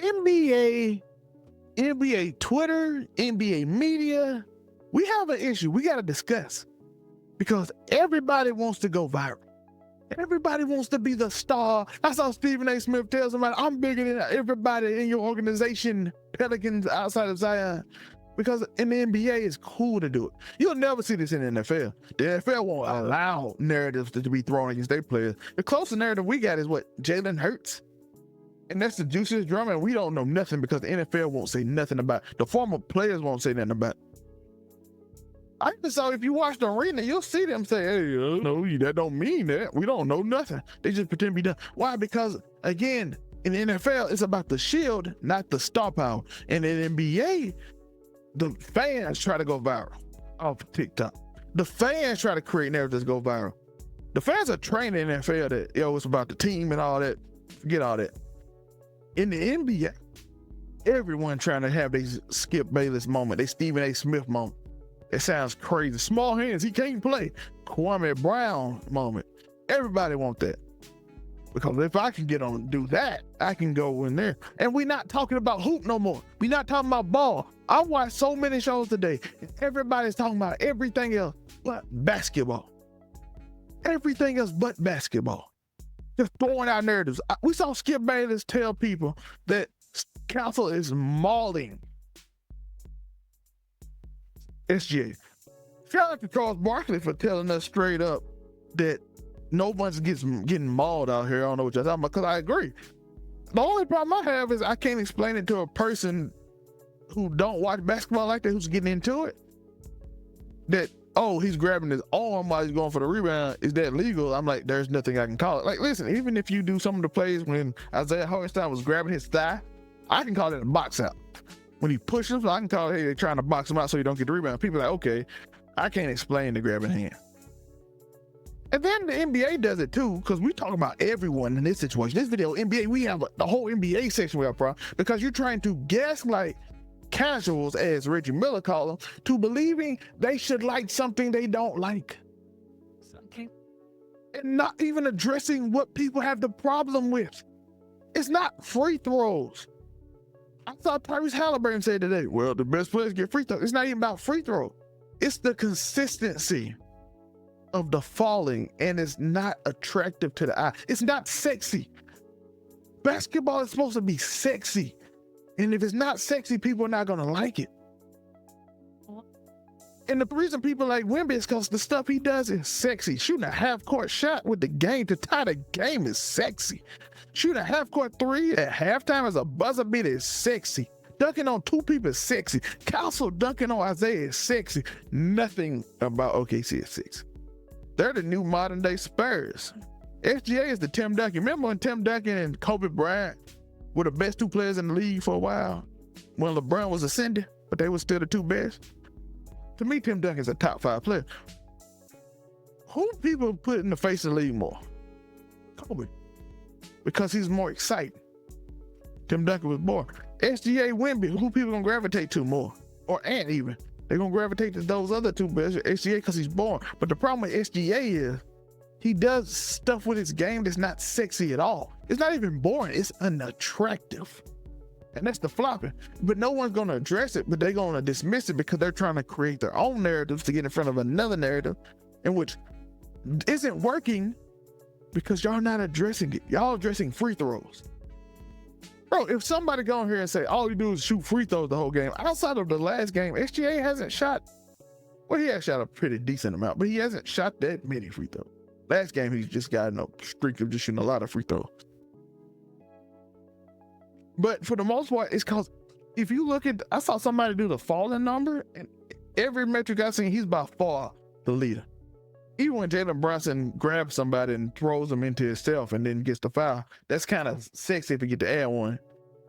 NBA Twitter, NBA media, we have an issue we got to discuss because everybody wants to go viral. Everybody wants to be the star. I saw Stephen A. Smith tell somebody, I'm bigger than everybody in your organization, Pelicans outside of Zion. Because in the NBA, it's cool to do it. You'll never see this in the NFL. The NFL won't allow narratives to be thrown against their players. The closest narrative we got is what? Jalen Hurts. And that's the juiciest drama, and we don't know nothing because the NFL won't say nothing about it. The former players won't say nothing about it. I just saw if you watch the arena, you'll see them say, hey, no, that don't mean that. We don't know nothing. They just pretend to be done. Why? Because, again, in the NFL, it's about the shield, not the star power. And in the NBA, the fans try to go viral off TikTok. The fans try to create narratives that go viral. The fans are trained in the NFL that, it's about the team and all that. Forget all that. In the NBA, everyone trying to have their Skip Bayless moment, their Stephen A. Smith moment. It sounds crazy. Small hands, he can't play. Kwame Brown moment. Everybody want that. Because if I can get on and do that, I can go in there. And we're not talking about hoop no more. We're not talking about ball. I watched so many shows today, and everybody's talking about everything else but basketball. Everything else but basketball. Just throwing out narratives. We saw Skip Bayless tell people that Council is mauling SGA. Shout out to Charles Barkley for telling us straight up that no one's getting mauled out here. I don't know what you're talking about, because I agree. The only problem I have is I can't explain it to a person who don't watch basketball like that, who's getting into it. That, he's grabbing his arm while he's going for the rebound. Is that legal? I'm like, there's nothing I can call it. Like, listen, even if you do some of the plays when Isaiah Hartenstein was grabbing his thigh, I can call it a box out. When he pushes him, I can call it, hey, they're trying to box him out so you don't get the rebound. People are like, okay, I can't explain the grabbing hand. And then the NBA does it too, because we talk about everyone in this situation. This video, NBA, we have the whole NBA section we have problem because you're trying to gaslight casuals, as Reggie Miller called them, to believing they should like something they don't like. And not even addressing what people have the problem with. It's not free throws. I saw Tyrese Halliburton say today, well, the best players get free throws. It's not even about free throw. It's the consistency of the falling, and it's not attractive to the eye. It's not sexy. Basketball is supposed to be sexy. And if it's not sexy, people are not going to like it. And the reason people like Wemby is because the stuff he does is sexy. Shooting a half-court shot with the game to tie the game is sexy. Shooting a half-court three at halftime as a buzzer beater is sexy. Dunking on two people is sexy. Council dunking on Isaiah is sexy. Nothing about OKC is sexy. They're the new modern-day Spurs. SGA is the Tim Duncan. Remember when Tim Duncan and Kobe Bryant were the best two players in the league for a while? When LeBron was ascending, but they were still the two best? To me, Tim Duncan's a top 5 player. Who people put in the face of the league more? Kobe. Because he's more exciting. Tim Duncan was boring. SGA, Wemby, who people gonna gravitate to more? Or Ant even. They're gonna gravitate to those other two best, SGA, because he's boring. But the problem with SGA is he does stuff with his game that's not sexy at all. It's not even boring, it's unattractive. And that's the flopping. But no one's gonna address it, but they're gonna dismiss it because they're trying to create their own narratives to get in front of another narrative, in which isn't working because y'all not addressing it. Y'all addressing free throws. Bro, if somebody go on here and say, all you do is shoot free throws the whole game, outside of the last game, SGA hasn't shot, well, he has shot a pretty decent amount, but he hasn't shot that many free throws. Last game, he's just got a streak of just shooting a lot of free throws. But for the most part, it's because if you look at, I saw somebody do the falling number, and every metric I've seen, he's by far the leader. Even when Jalen Brunson grabs somebody and throws them into himself and then gets the foul, that's kind of sexy if you get to add one.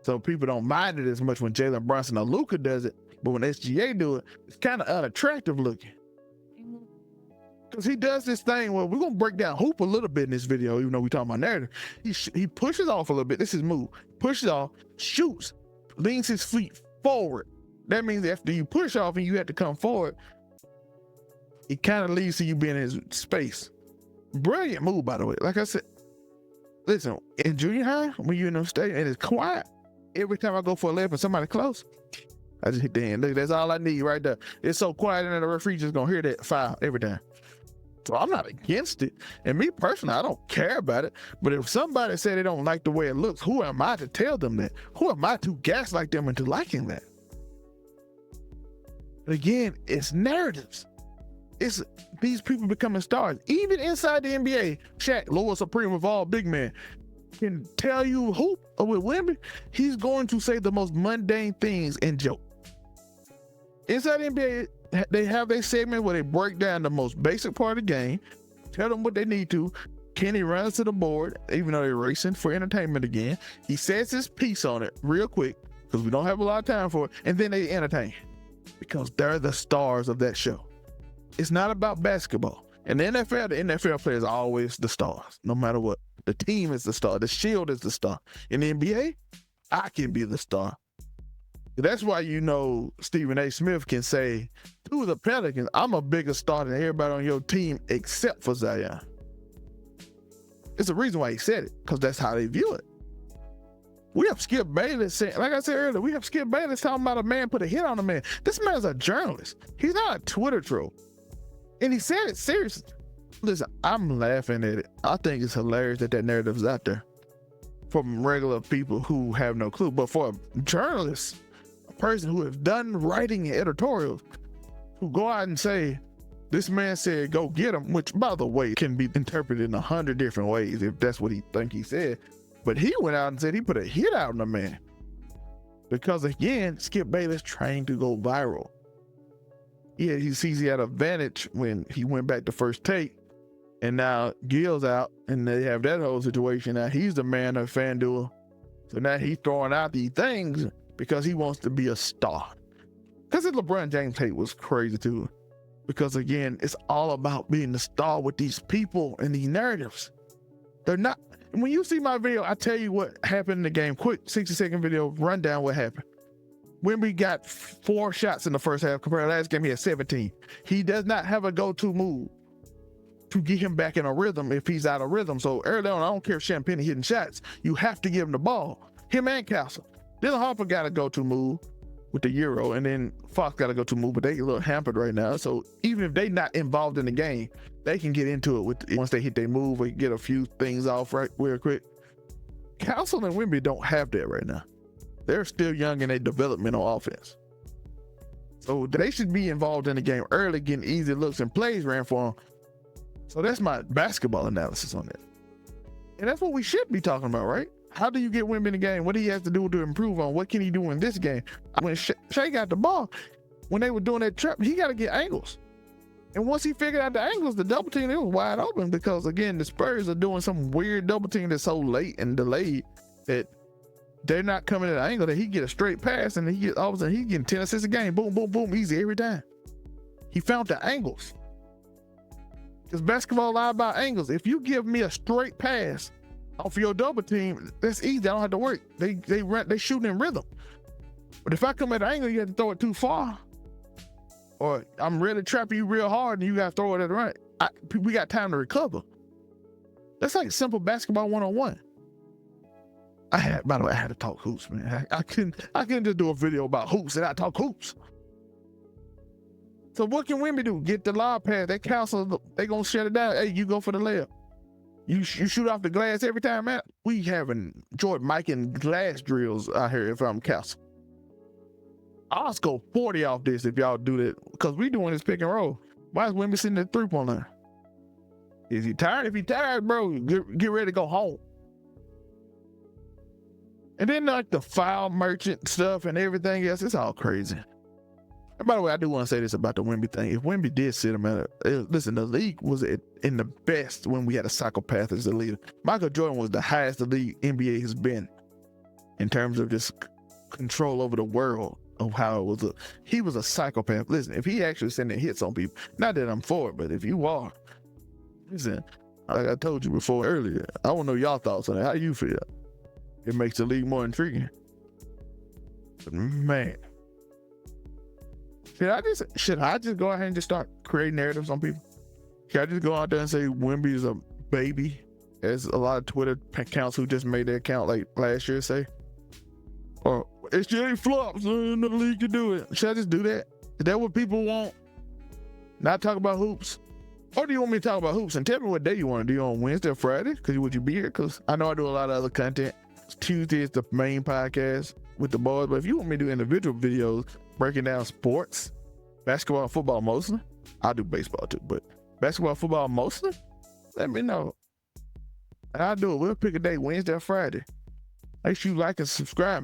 So people don't mind it as much when Jalen Brunson or Luka does it, but when SGA do it, it's kind of unattractive looking. Because he does this thing where we're going to break down hoop a little bit in this video, even though we're talking about narrative. He pushes off a little bit. This is his move. Pushes off, shoots, leans his feet forward. That means after you push off and you have to come forward, it kind of leads to you being in his space. Brilliant move, by the way. Like I said, listen, in junior high, when you're in the stadium and it's quiet, Every time I go for a layup and somebody close, I just hit the hand. Look, that's all I need right there. It's so quiet and the referee just gonna hear that foul every time. So I'm not against it. And me personally, I don't care about it. But if somebody said they don't like the way it looks, who am I to tell them that? Who am I to gaslight them into liking that? But again, it's narratives. It's these people becoming stars. Even inside the NBA, Shaq, Lord Supreme of all big men, can tell you who with Wemby, he's going to say the most mundane things and joke. Inside the NBA, they have their segment where they break down the most basic part of the game, tell them what they need to. Kenny runs to the board, even though they're racing for entertainment again. He says his piece on it real quick because we don't have a lot of time for it, and then they entertain because they're the stars of that show. It's not about basketball. In the NFL players are always the stars, no matter what. The team is the star. The shield is the star. In the NBA, I can be the star. That's why Stephen A. Smith can say to the Pelicans, I'm a bigger star than everybody on your team except for Zion. It's the reason why he said it, because that's how they view it. We have Skip Bayless saying, like I said earlier, we have Skip Bayless talking about a man put a hit on a man. This man's a journalist. He's not a Twitter troll. And he said it seriously. Listen, I'm laughing at it. I think it's hilarious that narrative is out there from regular people who have no clue. But for a journalist, a person who has done writing and editorials, who go out and say, this man said, go get him, which, by the way, can be interpreted in 100 different ways if that's what he think he said. But he went out and said he put a hit out on the man. Because, again, Skip Bayless trying to go viral. Yeah, he sees he had an advantage when he went back to First Take. And now Gil's out, and they have that whole situation. Now he's the man of FanDuel. So now he's throwing out these things because he wants to be a star. Because the LeBron James tape was crazy too. Because again, it's all about being the star with these people and these narratives. They're not, when you see my video, I tell you what happened in the game. Quick 60-second video, rundown what happened. Wemby got 4 shots in the first half compared to last game, he had 17. He does not have a go-to move to get him back in a rhythm if he's out of rhythm. So early on, I don't care if Champagne hitting shots, you have to give him the ball. Him and Castle. Dylan Harper got to go-to move with the Euro, and then Fox got to go-to move, but they a little hampered right now. So even if they not involved in the game, they can get into it once they hit their move or get a few things off real quick. Castle and Wemby don't have that right now. They're still young in their development on offense. So they should be involved in the game early, getting easy looks and plays ran for them. So that's my basketball analysis on that. And that's what we should be talking about, right? How do you get Wemby in the game? What do he have to do to improve on? What can he do in this game? When Shai got the ball, when they were doing that trap, he got to get angles. And once he figured out the angles, the double team, it was wide open because, again, the Spurs are doing some weird double team that's so late and delayed that they're not coming at an angle that he get a straight pass and all of a sudden he's getting 10 assists a game. Boom, boom, boom, easy every time. He found the angles. Because basketball a lot about angles. If you give me a straight pass off your double team, that's easy. I don't have to work. They shooting in rhythm. But if I come at an angle, you have to throw it too far. Or I'm really trapping you real hard and you got to throw it at the right. We got time to recover. That's like simple basketball 101. By the way, I had to talk hoops, man. I couldn't just do a video about hoops and I talk hoops. So what can Wemby do? Get the lob pass. That Castle, they gonna shut it down. Hey, you go for the layup. You shoot off the glass every time, man. We having Jordan Mike and glass drills out here if I'm Castle. I'll score 40 off this if y'all do that. Because we doing this pick and roll. Why is Wemby sitting at 3-point line? Is he tired? If he tired, bro, get ready to go home. And then like the foul merchant stuff and everything else, it's all crazy. And by the way, I do want to say this about the Wemby thing. If Wemby did sit him at listen, the league was in the best when we had a psychopath as the leader. Michael Jordan was the highest the league NBA has been in terms of just control over the world of how it was. He was a psychopath. Listen, if he actually sending hits on people, not that I'm for it, but if you are, listen, like I told you before earlier, I want to know y'all thoughts on it. How you feel? It makes the league more intriguing. But man, should I just go ahead and just start creating narratives on people? Can I just go out there and say Wemby is a baby, as a lot of Twitter accounts who just made their account like last year say? Or SGA flops, no league can do it. Should I just do that? Is that what people want? Not talk about hoops? Or do you want me to talk about hoops? And tell me what day you want to do, on Wednesday or Friday? Because would you be here? Because I know I do a lot of other content. Tuesday is the main podcast with the boys. But if you want me to do individual videos breaking down sports, basketball and football mostly, I'll do baseball too. But basketball, football mostly, let me know. And I'll do it. We'll pick a day, Wednesday or Friday. Make sure you like and subscribe.